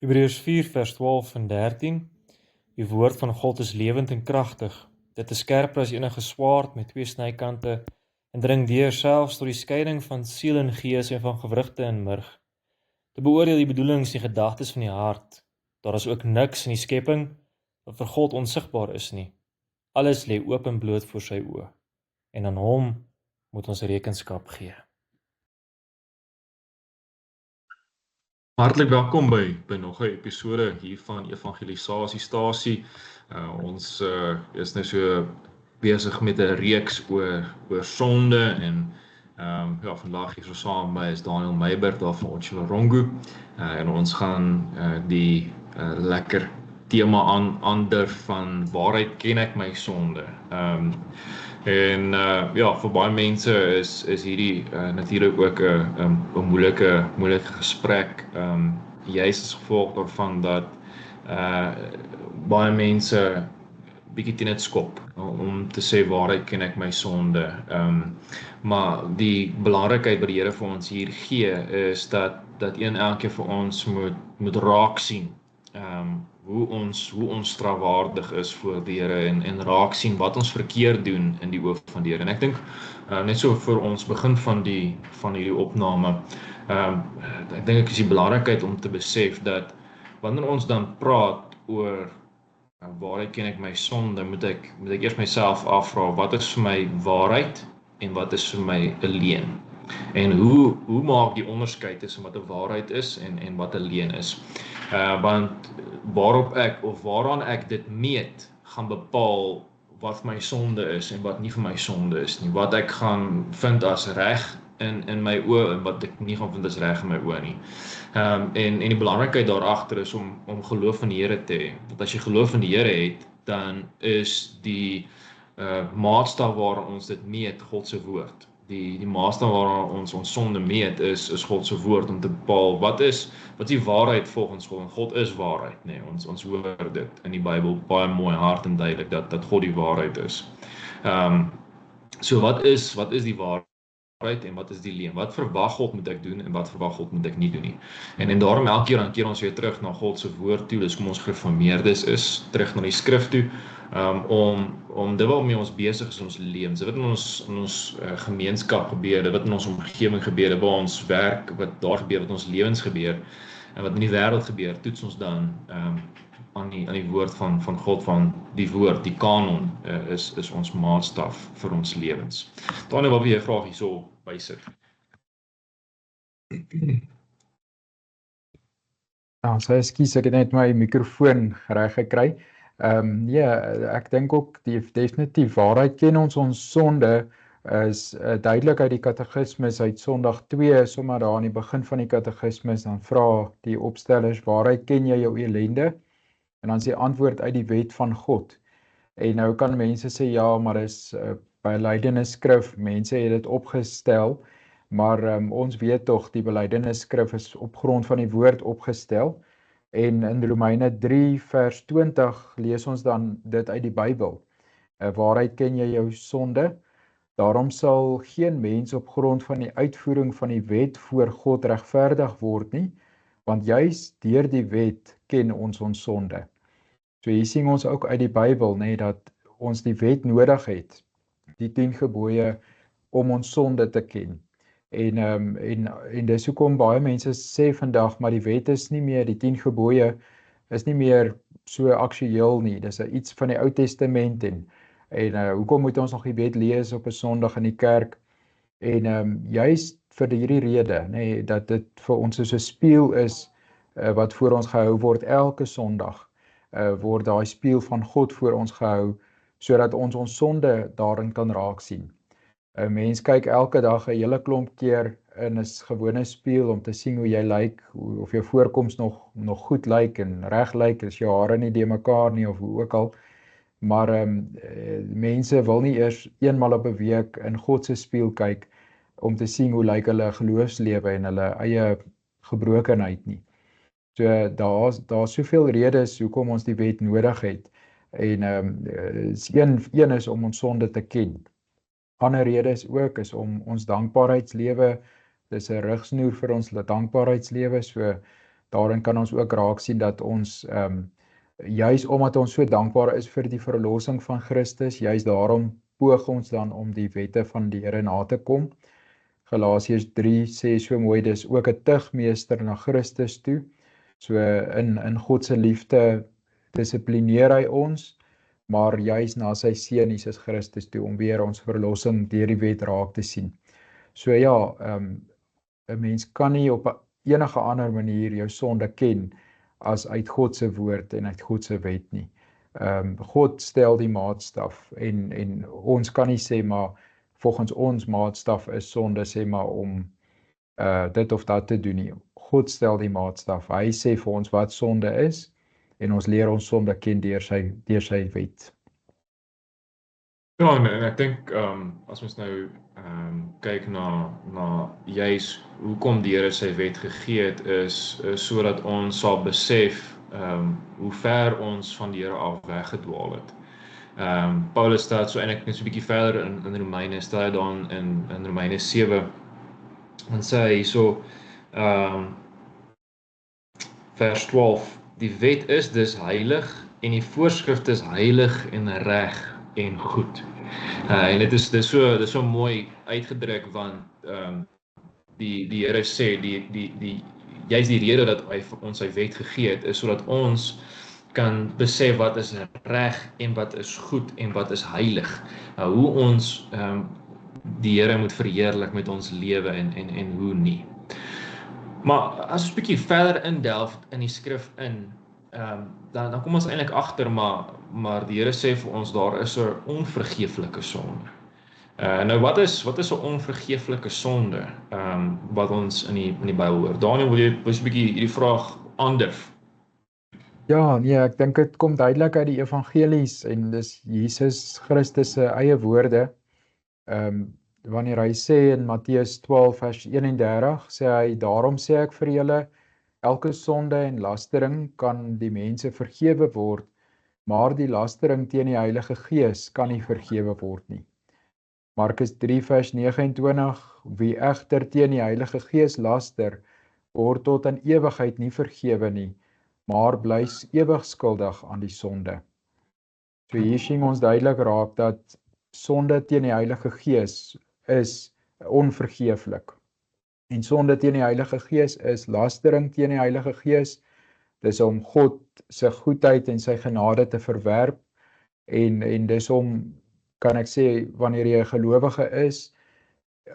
Hebreërs 4 vers 12 en 13. Die woord van God is lewend en kragtig. Dit is skerper as enige swaard met 2 snykante en dring deur selfs tot die skeiding van siel en gees en van gewrigte en murg. Te beoordeel die bedoelings en gedagtes van die hart. Daar is ook niks in die skepping wat vir God onsigbaar is nie. Alles lê oop en bloot voor sy oë. En aan hom moet ons rekenskap gee. Hartlik welkom by nog 'n episode hier van Evangelisasiestasie. Ons is nou so besig met 'n reeks oor sonde en vandag hier so saam by is Daniel Meybert daar van Otjiwarongo. En ons gaan die lekker tema aandurf van waarheid ken ek my sonde. Vir baie mense is hierdie natuurlik ook 'n moeilike gesprek, juist as gevolg daarvan dat baie mense bietjie teen dit skop om te sê waarheid ken ek my sonde. Maar die belangrikheid wat die Here vir ons hier gee is dat elkeen vir ons moet raak sien. Hoe ons strafwaardig is voor die Here en raak sien wat ons verkeerd doen in die oë van die Here. En ek dink net so vir ons begin van hierdie opname, ek dink is die belangrikheid om te besef dat wanneer ons dan praat oor waarheid ken ek my sonde, moet ek eers myself afvra, wat is vir my waarheid en wat is vir my 'n leuen? En hoe maak die onderskeid tussen wat 'n waarheid is en wat 'n leuen is? Want waaraan ek dit meet, gaan bepaal wat vir my sonde is en wat nie vir my sonde is nie. Wat ek gaan vind as reg in my oë en wat ek nie gaan vind as reg in my oë nie. En die belangrikheid daarachter is om geloof in die Here te hê. Want as jy geloof in die Here het, dan is die maatstaf waar ons dit meet God se woord. Die maatstaf waar ons sonde meet is God se woord om te bepaal wat is die waarheid volgens God. En God is waarheid, nee. Ons hoor dit in die Bybel baie mooi hard en duidelik dat God die waarheid is. So wat is die waarheid en wat is die leuen? Wat verwag God moet ek doen en wat verwag God moet ek nie doen nie? En daarom elke keer dan keer ons weer terug na God se woord toe. Dis kom ons gereformeerdes is terug na die skrif toe. Om dit waarmee ons besig is in ons lewens, dit wat in ons gemeenskap gebeur, dit wat in ons omgewing gebeur, dit waar ons werk, wat daar gebeur, wat ons lewens gebeur, en wat in die wêreld gebeur, toets ons dan aan die woord van God, van die woord, die kanon, is ons maatstaf vir ons lewens. Daniel, wat wil jy graag hierso bysit? So ekskuus, ek het net my mikrofoon reg gekry. Ek dink ook definitief waarheid ken ons sonde is duidelik uit die katekismes uit Sondag 2, sommer daar aan die begin van die katekismes, dan vra die opstellers, waaruit ken jy jou elende? En dan is die antwoord uit die wet van God. En nou kan mense sê, ja, maar is belydenisskrif, mense het dit opgestel, maar ons weet tog, die belydenisskrif is op grond van die woord opgestel. En in Romeine 3 vers 20 lees ons dan dit uit die Bybel. Waaruit ken jy jou sonde? Daarom sal geen mens op grond van die uitvoering van die wet voor God regverdig word nie, want juis deur die wet ken ons sonde. So hier sien ons ook uit die Bybel, dat ons die wet nodig het, die 10 gebooie, om ons sonde te ken. En dis hoekom baie mense sê vandag, maar die wet is nie meer, die 10 gebooie is nie meer so aktueel nie, dis iets van die Ou Testament en hoekom moet ons nog die wet lees op 'n Sondag in die kerk? En juist vir hierdie rede, dat dit vir ons soos 'n spieël is, wat voor ons gehou word elke Sondag, word daai spieël van God voor ons gehou, sodat ons sonde daarin kan raak sien. 'n Mens kyk elke dag 'n hele klomp keer in 'n gewone spieël om te sien hoe jy lyk, of jou voorkoms nog goed lyk en reg lyk, is jou hare nie de mekaar nie of hoe ook al. Maar mense wil nie eers eenmal op 'n week in God se spieël kyk om te sien hoe lyk hulle geloofslewe en hulle eie gebrokenheid nie. So daar's soveel redes hoekom ons die wet nodig het. En een is om ons sonde te ken. Ander rede is om ons dankbaarheidslewe, dis 'n rigsnoer vir ons dankbaarheidslewe, so daarin kan ons ook raak sien dat ons juis omdat ons so dankbaar is vir die verlossing van Christus, juis daarom poog ons dan om die wette van die Here na te kom. Galasiërs 3 sê so mooi, dis ook 'n tugmeester na Christus toe. So in God se liefde dissiplineer hy ons, maar juis na sy seun Jesus Christus toe om weer ons verlossing deur die wet raak te sien. So ja, 'n mens kan nie op enige ander manier jou sonde ken as uit God se woord en uit God se wet nie. God stel die maatstaf en ons kan nie sê maar volgens ons maatstaf is sonde sê maar om dit of dat te doen nie. God stel die maatstaf. Hy sê vir ons wat sonde is en ons leer ons sonde ken deur sy wet. Ja, en ek dink as ons nou kyk na juis hoekom die Here sy wet gegee het is sodat ons sal besef hoe ver ons van die Here af weggedwaal het. Paulus staat so eintlik net so 'n bietjie verder in Romeine, staan hy dan in Romeine 7 en sê hy hierso vers 12, die wet is dus heilig en die voorskrifte is heilig en reg en goed. En dit is so mooi uitgedruk want die Here sê juist die rede dat hy vir ons sy wet gegee het is sodat ons kan besef wat is reg en wat is goed en wat is heilig. Hoe ons die Here moet verheerlik met ons lewe en hoe nie. Maar as ons 'n bietjie verder indelf in die skrif dan kom ons eintlik agter maar die Here sê vir ons daar is 'n onvergeeflike sonde. Nou wat is 'n onvergeeflike sonde wat ons in die Bybel hoor? Daniel, wil jy 'n bietjie hierdie vraag aandurf? Ja, nee, ek dink dit kom duidelik uit die evangelies en dis Jesus Christus se eie woorde. Wanneer hy sê in Matteus 12 vers 31, sê hy, daarom sê ek vir julle, elke sonde en lastering kan die mense vergewe word, maar die lastering teen die Heilige Gees kan nie vergewe word nie. Markus 3 vers 29, wie egter teen die Heilige Gees laster, word tot in ewigheid nie vergewe nie, maar bly ewig skuldig aan die sonde. So hier sien ons duidelik raak dat sonde teen die Heilige Gees is onvergeeflik. En sonde teen die Heilige Gees is lastering teen die Heilige Gees. Dis om God se goedheid en sy genade te verwerp en dis om, kan ek sê, wanneer jy 'n gelowige is,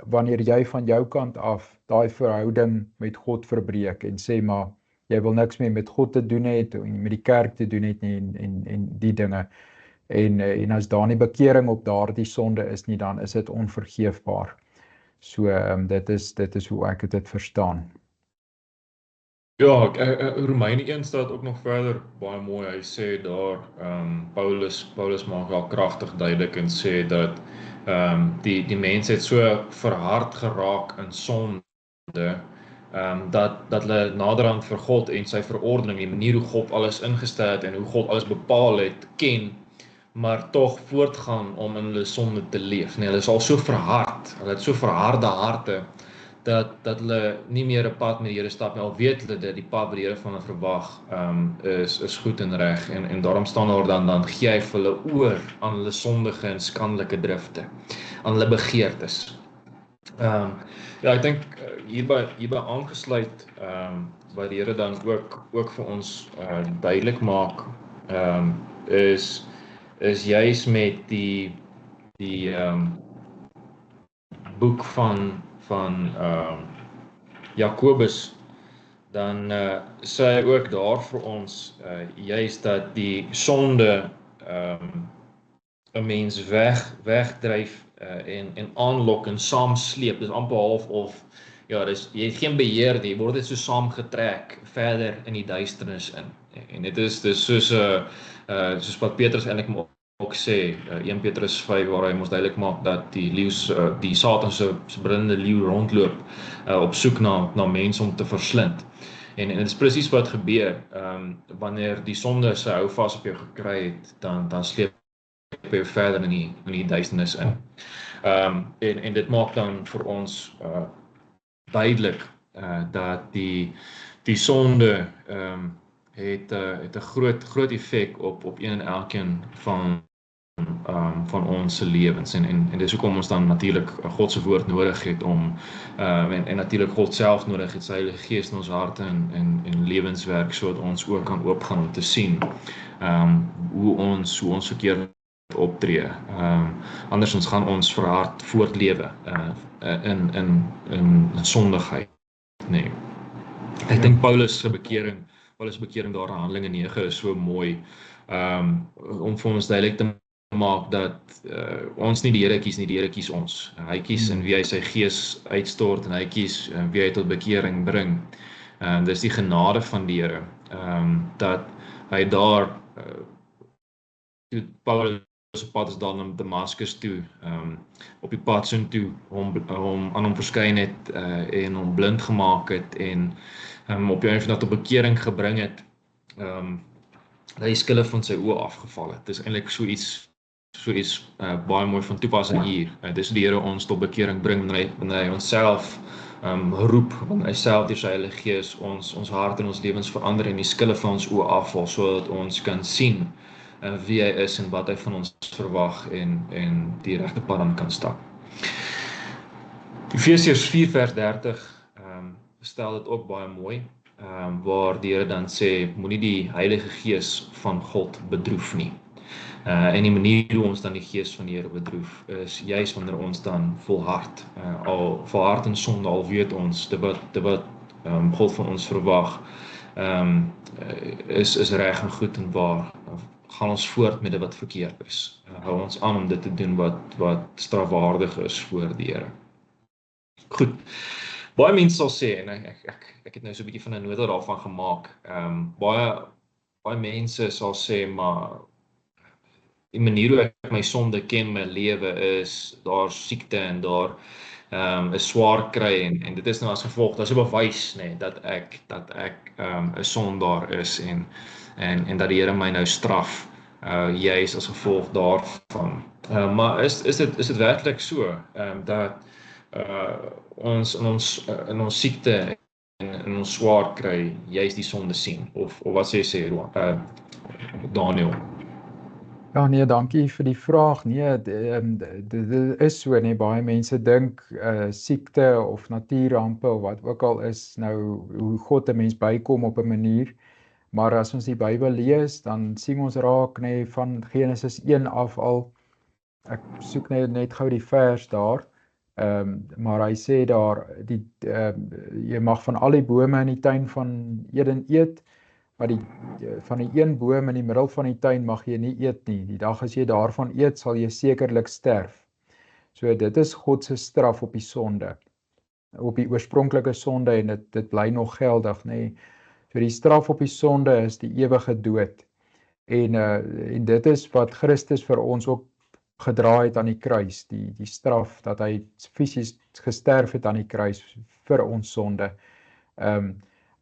wanneer jy van jou kant af daai verhouding met God verbreek en sê maar jy wil niks meer met God te doen hê en met die kerk te doen het nie en die dinge. En as daar nie bekering op daardie sonde is nie, dan is dit onvergeefbaar. So dit is hoe ek dit verstaan. Ja, Romeine 1 staat ook nog verder baie mooi. Hy sê daar Paulus maak wel kragtig duidelik en sê dat die mense het so verhard geraak in sonde dat hulle naderhand vir God en sy verordening, die manier hoe God alles ingestel het en hoe God alles bepaal het, ken, maar tog voortgaan om in hulle sonde te leef. Nee, hulle is al so verhard, hulle het so verharde harte, dat hulle nie meer 'n pad met die Here stap nie, al weet hulle dat die pad wat die Here van hulle verwag is goed en reg, en daarom staan daar dan gee hy vir hulle oor aan hulle sondige en skandelike drifte, aan hulle begeertes. Ja, ek dink hierby aangesluit wat die Here dan ook vir ons duidelik maak is juis met die boek van Jakobus, dan sê hy ook daar vir ons juis dat die sonde 'n mens wegdryf en aanlok en saamsleep. Dis amper half of ja, jy het geen beheer nie, jy word net so saamgetrek verder in die duisternis in. En dit is soos wat Petrus eintlik ook sê, 1 Petrus 5, waar hy ons duidelik maak dat die Satan se brullende leeu rondloop op soek na mense om te verslind. En dit is presies wat gebeur wanneer die sonde sy hou vas op jou gekry het, dan sleep jy verder in die duisternis in. En dit maak dan vir ons duidelik dat die die sonde het 'n groot effek op een en elkeen van ons se lewens en dis hoekom ons dan natuurlik God se woord nodig het om en natuurlik God self nodig het, sy Heilige Gees in ons harte en lewenswerk sodat ons ook kan oopgaan om te sien hoe ons verkeerd optree. Andersins gaan ons verhard voortlewe in sondigheid, nee. Ek dink Paulus se bekering daar in Handelinge 9 is so mooi om vir ons duidelik te maak dat ons nie die Here kies nie, die Here kies ons. Hy kies in wie hy sy gees uitstort en hy kies wie hy tot bekering bring. Dis die genade van die Here dat hy daar toe Paulus op pad is daar na Damaskus toe, op die pad soontoe hom aan hom verskyn het en hom blind gemaak het en op die einde van dat tot bekering gebring het, dat die skille van sy oë afgeval het. Dis eintlik so iets baie mooi van toepassing hier. Dis die Here ons tot bekering bring wanneer hy onsself roep, wanneer hy self deur sy Heilige Gees ons hart en ons lewens verander en die skille van ons oë afval sodat ons kan sien wie hy is en wat hy van ons verwag en die regte pad aan kan stap. Efesiërs 4 vers 30 stel dit ook baie mooi, waar die Here dan sê, moenie die Heilige Gees van God bedroef nie. En die manier hoe ons dan die Gees van die Here bedroef, is juis wanneer ons dan volhard in sonde, al weet ons, dit wat God van ons verwag, is reg en goed en waar, gaan ons voort met dit wat verkeerd is. Hou ons aan om dit te doen wat strafwaardig is voor die Here. Goed. Baie mense sal sê, en ek het nou so 'n bietjie van 'n nota daarvan gemaak, baie mense sal sê, maar die manier hoe ek my sonde ken, my lewe is, daar siekte en daar is swaar kry en dit is nou as gevolg, dat is 'n bewys, nee, dat ek 'n sondaar is en dat die Here my nou straf, juis as gevolg daarvan. Maar is dit werklik so, dat ons in ons siekte en in ons swaar kry, juis die sonde sien, of wat sê Daniel? Ja, nee, dankie vir die vraag. Nee, dit is so, nee, baie mense dink siekte of natuurrampe of wat ook al is nou hoe God 'n mens bykom op 'n manier. Maar as ons die Bybel lees, dan sien ons raak nee, van Genesis 1 af al. Ek soek net gou die vers daar. Maar hy sê daar jy mag van al die bome in die tuin van Eden eet, maar van die een boom in die middel van die tuin mag jy nie eet nie. Die dag as jy daarvan eet, sal jy sekerlik sterf. So dit is God se straf op die sonde, op die oorspronklike sonde, en dit bly nog geldig, nee. So die straf op die sonde is die ewige dood. En dit is wat Christus vir ons ook gedra het aan die kruis, die straf, dat hy fisies gesterf het aan die kruis vir ons sonde.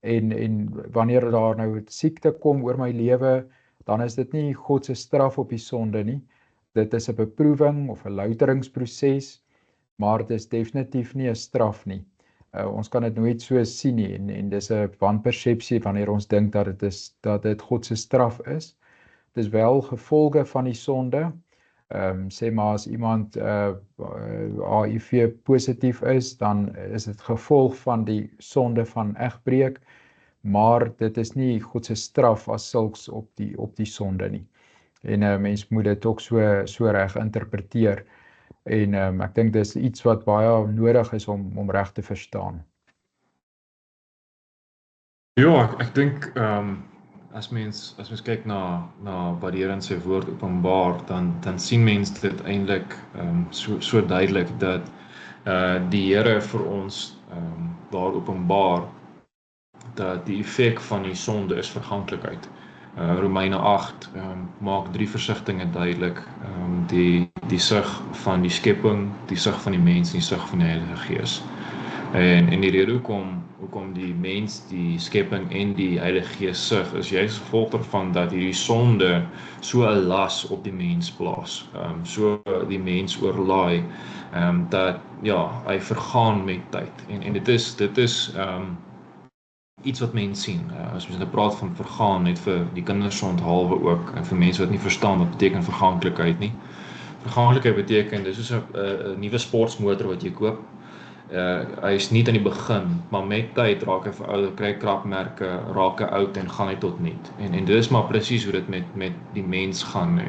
En wanneer daar nou siekte kom oor my lewe, dan is dit nie God se straf op die sonde nie. Dit is 'n beproewing of 'n louteringsproses, maar dit is definitief nie 'n straf nie. Ons kan dit nooit so sien nie, en dis 'n wanpersepsie wanneer ons dink dat dit God se straf is. Dit is wel gevolge van die sonde. Sê maar as iemand HIV positief is, dan is dit gevolg van die sonde van egbreek, maar dit is nie God se straf as sulks op die sonde nie. En mens moet dit ook so reg interpreteer. En ek dink dis iets wat baie nodig is om reg te verstaan. Ja, ek dink as mens kyk na wat die Here in sy woord openbaar, dan sien mens dit eintlik so duidelik dat die Here vir ons daar openbaar dat die effek van die sonde is verganklikheid. Romeine 8 maak 3 versigtinge duidelik, die sug van die skepping, die sug van die mens en die sug van die Heilige Gees. En die rede hoekom die mens, die skepping en die Heilige Gees sug, is juist gevolg daarvan dat hierdie sonde so 'n las op die mens plaas, so die mens oorlaai, dat ja, hy vergaan met tyd. En dit is iets wat mense sien. As ons nou praat van vergaan, net vir die kinders onthalwe ook, en vir mense wat nie verstaan wat beteken verganklikheid nie. Verganklikheid beteken, dis soos 'n nuwe sportmotor wat jy koop. Hy is nie aan die begin, maar met tyd raak hy verouder, kry krapmerke, raak hy oud en gaan hy tot niet. En dit is maar presies hoe dit met die mens gaan.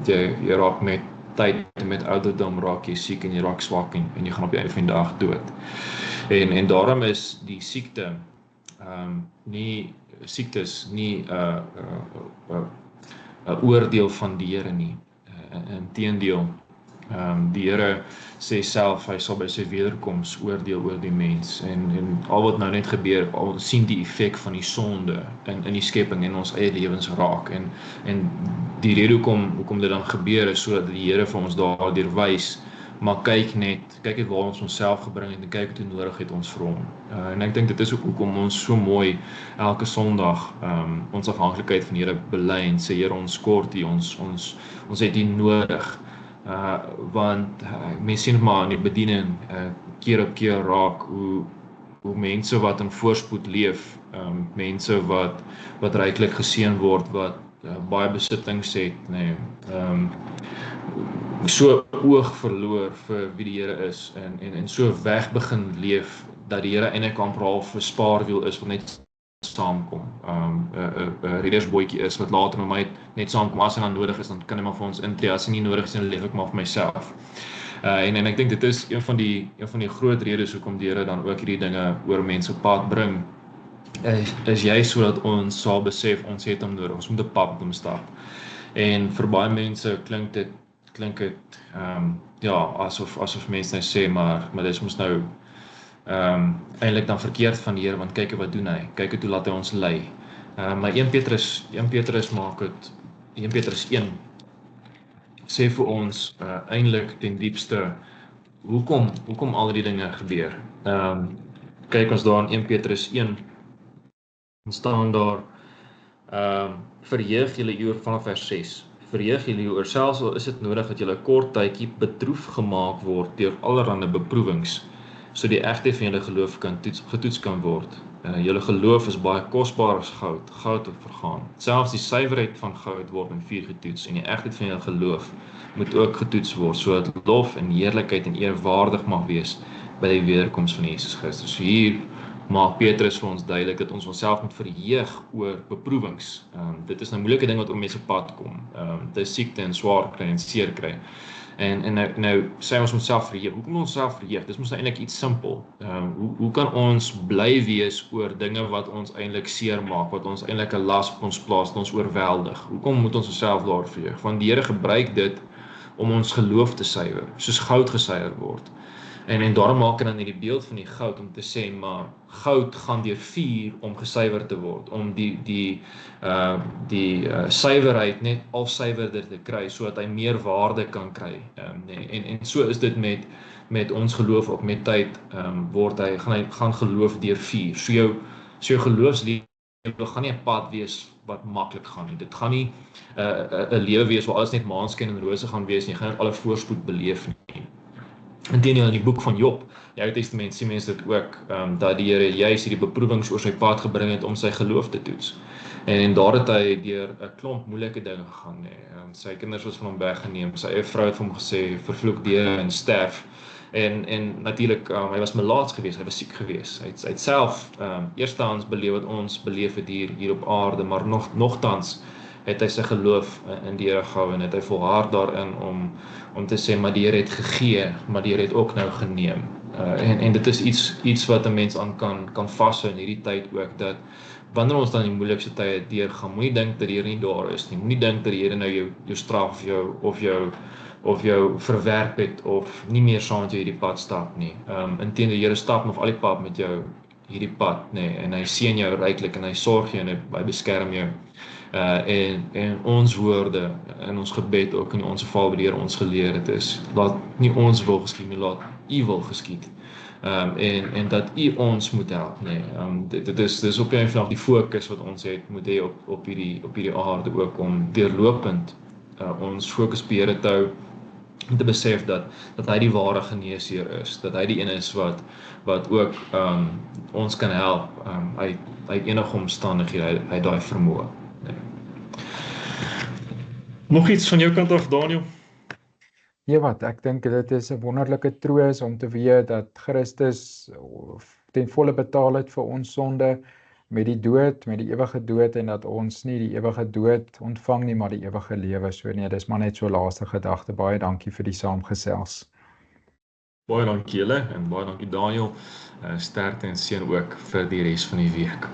Jy raak met tyd en met ouderdom raak jy siek en jy raak swak en jy gaan op die einde van die dag dood. En daarom is die siektes nie 'n oordeel van die Here nie. Inteendeel, die Here sê self, hy sal by sy wederkoms oordeel oor die mens. En al wat nou net gebeur, al sien die effek van die sonde in die skepping en ons eie lewens raak. En die rede hoekom dit dan gebeur is sodat die Here vir ons daardeur wys, maar kyk net waar ons onsself gebring het en kyk hoe nodig het ons vir hom. En ek dink dit is ook hoekom ons so mooi elke Sondag ons afhanklikheid van die Here bely en sê, Here, ons kort U, ons het U nodig. Want mense sien maar in die bediening keer op keer raak hoe mense wat in voorspoed leef, mense wat ryklik geseën word, wat baie besittings het, so oog verloor vir wie die Here is en so weg begin leef dat die Here eintlik amper vir spaarwiel is wat net saamkom. 'n ridersbootjie is wat later met my net saamkom as hy dan nodig is, dan kan hy maar vir ons intree. As hy nie nodig is, dan leef ek maar vir myself. En ek dink dit is een van die groot redes hoekom die Here dan ook hierdie dinge oor mense pad bring. Is jy sodat ons sal besef ons het hom nodig. Ons moet 'n pad met hom stap. En vir baie mense klink dit asof mense nou sê, maar dis mos nou eintlik dan verkeerd van die Here, want kyk wat doen hy, kyk hoe laat hy ons lei. Maar 1 Petrus maak dit, 1 Petrus 1 sê vir ons eintlik ten diepste hoekom al die dinge gebeur. Kyk ons daar in 1 Petrus 1, staan daar verheug julle oor vanaf vers 6. Verheug julle oor, selfs al is dit nodig dat julle 'n kort tydjie bedroef gemaak word deur allerlei beproewings, so die egtheid van julle geloof getoets kan word. Julle geloof is baie kosbaar as goud wat vergaan. Selfs die suiwerheid van goud word in vuur getoets, en die egtheid van julle geloof moet ook getoets word, sodat lof en heerlikheid en eer waardig mag wees by die wederkoms van Jesus Christus. So hier maak Petrus vir ons duidelik dat ons onsself moet verheug oor beproewings. Dit is 'n moeilike ding wat om mense pad kom. Dit is siekte en swaar kry en seer kry. En nou sê ons onsself verheug. Hoe kan ons onsself verheug? Dis mos nou eintlik iets simpel. Hoe kan ons bly wees oor dinge wat ons eintlik seer maak, wat ons eintlik 'n las op ons plaas, wat ons oorweldig? Hoekom moet ons onsself daar verheug? Want die Here gebruik dit om ons geloof te suiwer, soos goud gesuiwer word. En daarom maak hy dan hierdie beeld van die goud om te sê, maar goud gaan deur vuur om gesuiwer te word, om die suiwerheid net al suiwerder te kry, sodat hy meer waarde kan kry. En so is dit met ons geloof ook met tyd, gaan geloof deur vuur. So jou geloofslewe gaan nie 'n pad wees wat maklik gaan nie. Dit gaan nie 'n lewe wees waar alles net maanskyn en rose gaan wees nie. Jy gaan net alle voorspoed beleef nie. Inteendeel in die boek van Job, die Ou Testament, sien mense dit ook, dat die Here juis hierdie beproewings oor sy pad gebring het om sy geloof te toets. En daar het hy deur 'n klomp moeilike dinge gegaan. Sy kinders was van hom weggeneem, sy eie vrou het vir hom gesê, vervloek deur en sterf. En natuurlik, hy was melaats geweest, hy was siek geweest. Hy het self eerstehands beleef wat ons beleef het hier op aarde, maar nogtans het hy sy geloof in die Here gehou en het hy volhard daarin om te sê, maar die Here het gegee, maar die Here het ook nou geneem. En dit is iets wat 'n mens aan kan vashou in hierdie tyd ook, dat wanneer ons dan die moeilikste tye deurgaan, moenie dink dat die Here nie daar is nie. Moenie dink dat die Here nou jou straf of jou verwerp het of nie meer saam met jou hierdie pad stap nie. Inteendeel, die Here stap nog al die pad met jou hierdie pad, en hy seën jou ryklik en hy sorg jou en hy beskerm jou. En ons woorde in ons gebed ook in ons geval by die Here ons geleer het is, laat nie ons wil geskied nie, laat U wil geskied. En dat U ons moet help. Dit is op een vlak die fokus wat ons moet hê op hierdie aarde ook, om deurlopend ons fokus op die Here te hou, om te besef dat hy die ware geneesheer is, dat hy die een is wat ook ons kan help uit enige omstandighede, hy daai vermoë. Nog iets van jou kant af, Daniel? Ja wat, ek dink dit is 'n wonderlike troos om te weet dat Christus ten volle betaal het vir ons sonde met die dood, met die ewige dood en dat ons nie die ewige dood ontvang nie, maar die ewige lewe. So nee, dis maar net so laaste gedagte. Baie dankie vir die saamgesels. Baie dankie julle en baie dankie Daniel. Sterkte en seën ook vir die res van die week.